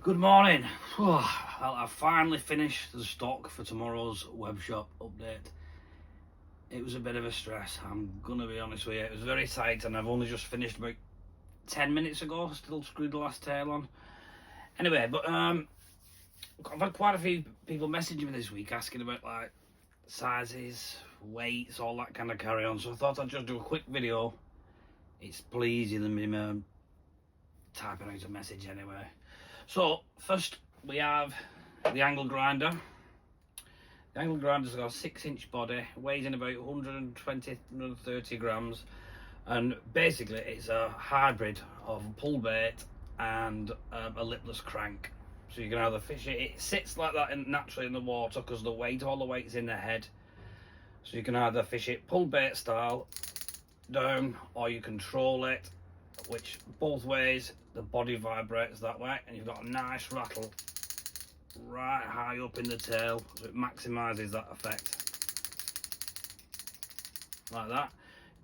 Good morning. Well, I finally finished the stock for tomorrow's web shop update. It was a bit of a stress, I'm gonna be honest with you. It was very tight and I've only just finished about 10 minutes ago, still screwed the last tail on. Anyway, but I've had quite a few people messaging me this week asking about like sizes, weights, all that kind of carry on, so I thought I'd just do a quick video. It's probably easier than me typing out a message anyway. So first we have the angle grinder. The angle grinder's got a 6-inch body, weighs in about 120-130 grams, and basically it's a hybrid of a pull bait and a lipless crank. So you can either fish it, it sits like that naturally in the water because all the weight's in the head. So you can either fish it pull bait style down, or you control it, which both ways the body vibrates that way, and you've got a nice rattle right high up in the tail, so it maximises that effect like that.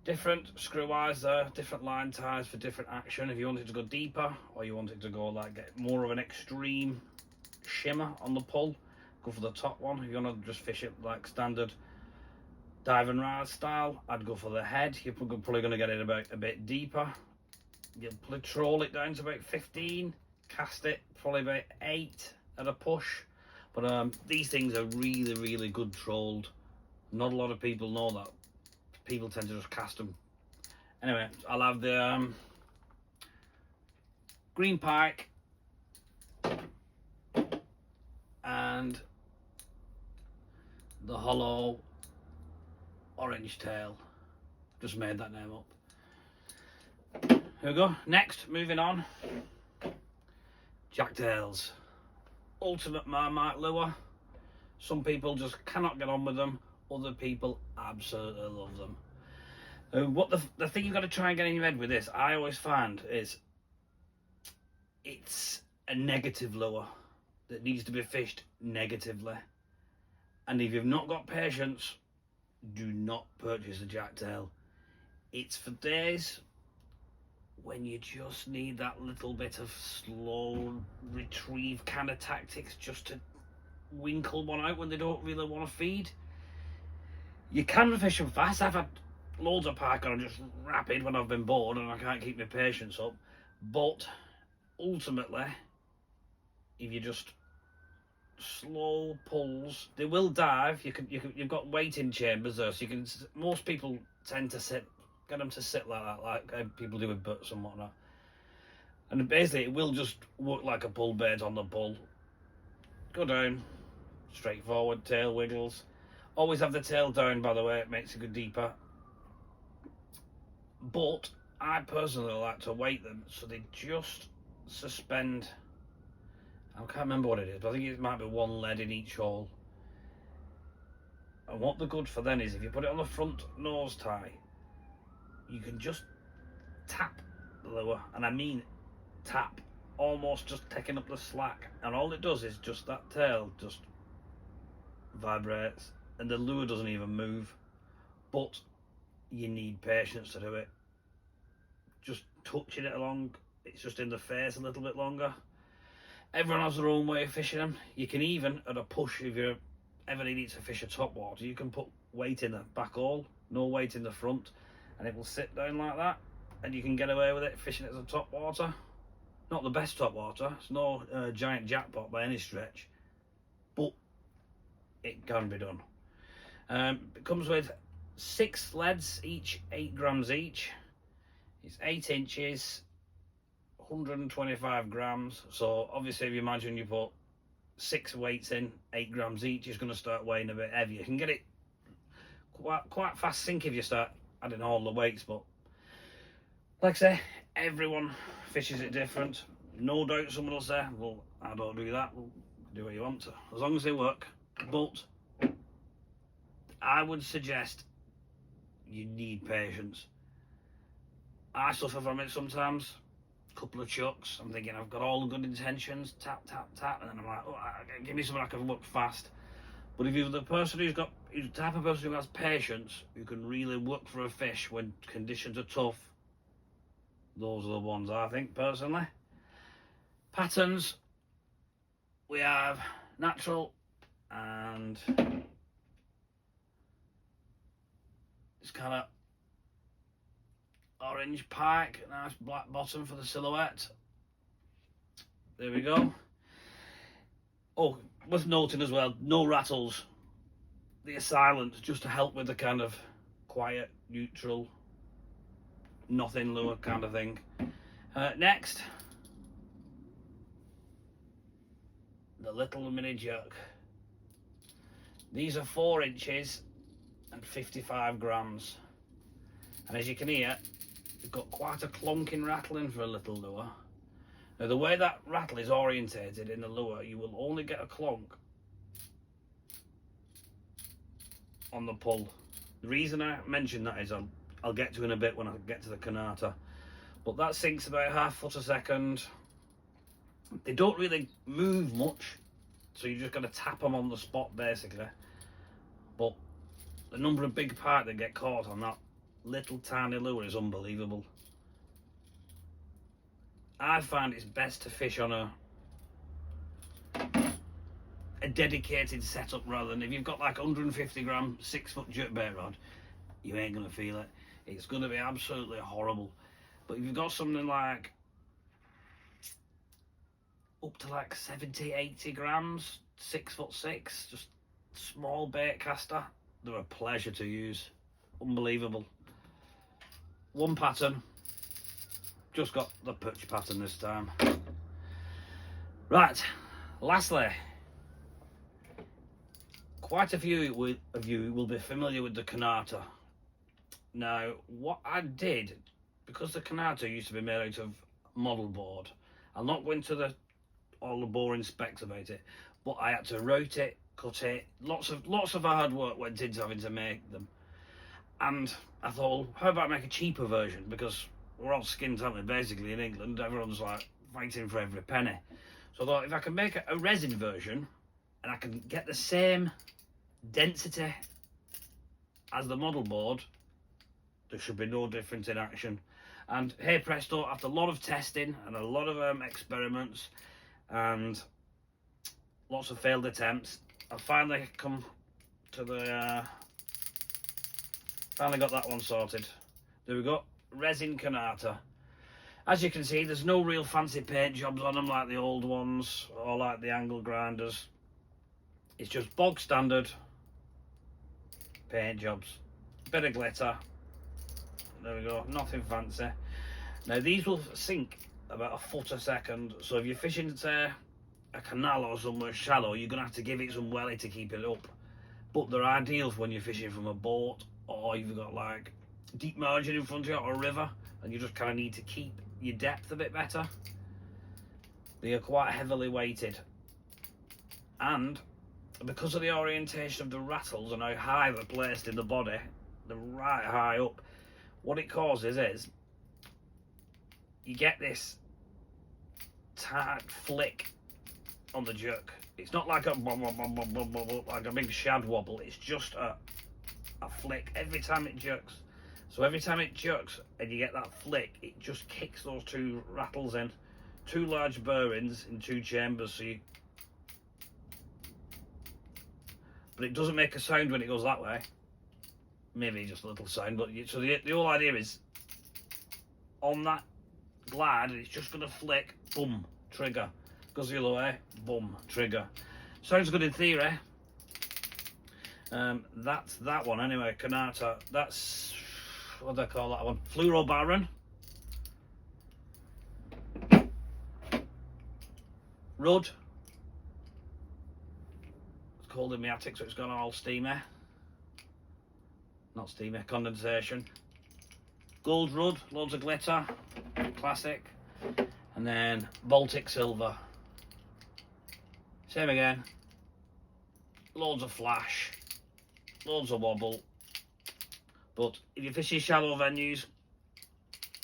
Different screw eyes there, different line ties for different action. If you want it to go deeper or you want it to go like get more of an extreme shimmer on the pull, go for the top one. If you want to just fish it like standard dive and rise style, I'd go for the head. You're probably going to get it about a bit deeper. You troll it down to about 15, cast it probably about 8 at a push. But these things are really good trolled. Not a lot of people know that. People tend to just cast them. Anyway, I'll have the green pike and the hollow orange tail. Just made that name up. Here we go. Next, moving on. Jacktails. Ultimate Marmite lure. Some people just cannot get on with them. Other people absolutely love them. The thing you've got to try and get in your head with this, I always find, is it's a negative lure that needs to be fished negatively. And if you've not got patience, do not purchase a jacktail. It's for days when you just need that little bit of slow retrieve kind of tactics, just to winkle one out when they don't really want to feed. You can fish them fast. I've had loads of pike on just rapid when I've been bored and I can't keep my patience up. But ultimately, if you just slow pulls, they will dive. You've got waiting chambers there, so you can. Most people tend to get them to sit like that, like people do with butts and whatnot. And basically, it will just work like a pull bait on the pull. Go down, straightforward, tail wiggles. Always have the tail down, by the way, it makes it go deeper. But I personally like to weight them so they just suspend. I can't remember what it is, but I think it might be one lead in each hole. And what they're good for then is if you put it on the front nose tie, you can just tap the lure, and I mean tap, almost just taking up the slack, and all it does is just that tail just vibrates and the lure doesn't even move. But you need patience to do it. Just touching it along, it's just in the face a little bit longer. Everyone has their own way of fishing them. You can even, at a push, if you ever need to fish a top water, you can put weight in the back hole, no weight in the front, and it will sit down like that, and you can get away with it fishing it as a top water. Not the best top water, it's no giant jackpot by any stretch, but it can be done. It comes with 6 leads, each 8 grams each. It's 8 inches, 125 grams. So obviously, if you imagine you put 6 weights in, 8 grams each, it's going to start weighing a bit heavier. You can get it quite fast sink if you start adding all the weights, but like I say, everyone fishes it different. No doubt someone will say, well, I don't do that. Well, do what you want to, as long as they work. But I would suggest you need patience. I suffer from it sometimes. A couple of chucks, I'm thinking I've got all the good intentions, tap, and then I'm like, oh, give me something I can work fast. But if you're the person who's the type of person who has patience, who can really work for a fish when conditions are tough, those are the ones I think, personally. Patterns, we have natural, and it's kind of orange pike, nice black bottom for the silhouette. There we go. Oh, worth noting as well, no rattles. They're silent, just to help with the kind of quiet, neutral, nothing lure kind of thing. Next, the little mini jerk. These are 4 inches and 55 grams. And as you can hear, you've got quite a clonking rattling for a little lure. Now the way that rattle is orientated in the lure, you will only get a clonk on the pull. The reason I mention that is I'll get to in a bit when I get to the Canata. But that sinks about ½ foot a second. They don't really move much, so you just got to tap them on the spot basically. But the number of big pike that get caught on that little tiny lure is unbelievable. I find it's best to fish on a dedicated setup rather than if you've got like 150 gram 6-foot jerkbait rod, you ain't gonna feel it. It's gonna be absolutely horrible. But if you've got something like up to like 70-80 grams, 6'6", just small bait caster, they're a pleasure to use. Unbelievable. One pattern, just got the perch pattern this time. Right, lastly, quite a few of you will be familiar with the Canata. Now, what I did, because the Canata used to be made out of model board, I'll not go into all the boring specs about it, but I had to route it, cut it, lots of hard work went into having to make them. And I thought, well, how about make a cheaper version, because we're all skint, aren't we, basically in England, everyone's like fighting for every penny. So I thought, if I can make a resin version and I can get the same density as the model board, there should be no difference in action. And hey presto, after a lot of testing and a lot of experiments and lots of failed attempts, I finally come to the finally got that one sorted. There we go, Resin Canata. As you can see, there's no real fancy paint jobs on them like the old ones or like the angle grinders. It's just bog standard paint jobs, bit of glitter. There we go, nothing fancy. Now these will sink about 1 foot a second, so if you're fishing say a canal or somewhere shallow, you're gonna have to give it some welly to keep it up. But they're ideal for when you're fishing from a boat, or you've got like deep margin in front of you or a river and you just kind of need to keep your depth a bit better. They are quite heavily weighted, and because of the orientation of the rattles and how high they're placed in the body, they're right high up, what it causes is you get this tight flick on the jerk. It's not like like a big shad wobble, it's just a flick every time it jerks. So every time it jerks and you get that flick, it just kicks those 2 rattles in. 2 large bearings in 2 chambers, so but it doesn't make a sound when it goes that way. Maybe just a little sound, but so the whole idea is on that glide, it's just going to flick, boom, trigger. Goes the other way, boom, trigger. Sounds good in theory. That's that one anyway, Canata. That's, what do they call that one? Fluorobaron. Rudd. It's called in my attic, so it's gone all steamy. Not steamy, condensation. Gold Rudd, loads of glitter, classic. And then Baltic Silver. Same again. Loads of flash, loads of wobble. But if you're fishing shallow venues,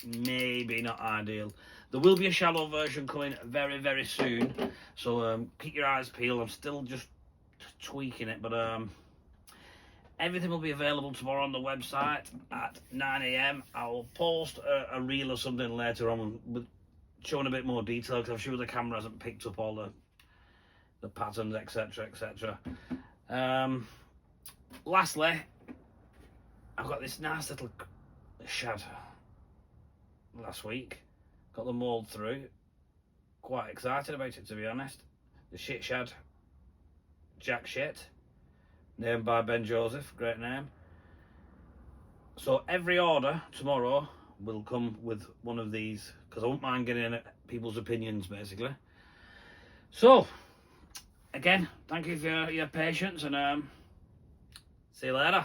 maybe not ideal. There will be a shallow version coming very, very soon, so keep your eyes peeled. I'm still just tweaking it, but everything will be available tomorrow on the website at 9 AM. I'll post a reel or something later on with showing a bit more detail, because I'm sure the camera hasn't picked up all the the patterns, etc, etc. Lastly, I've got this nice little Shad last week. Got the mould through. Quite excited about it, to be honest. The Shit Shad, Jack Shit, named by Ben Joseph, great name. So every order tomorrow will come with one of these, because I won't mind getting people's opinions, basically. So, again, thank you for your patience, and see you later.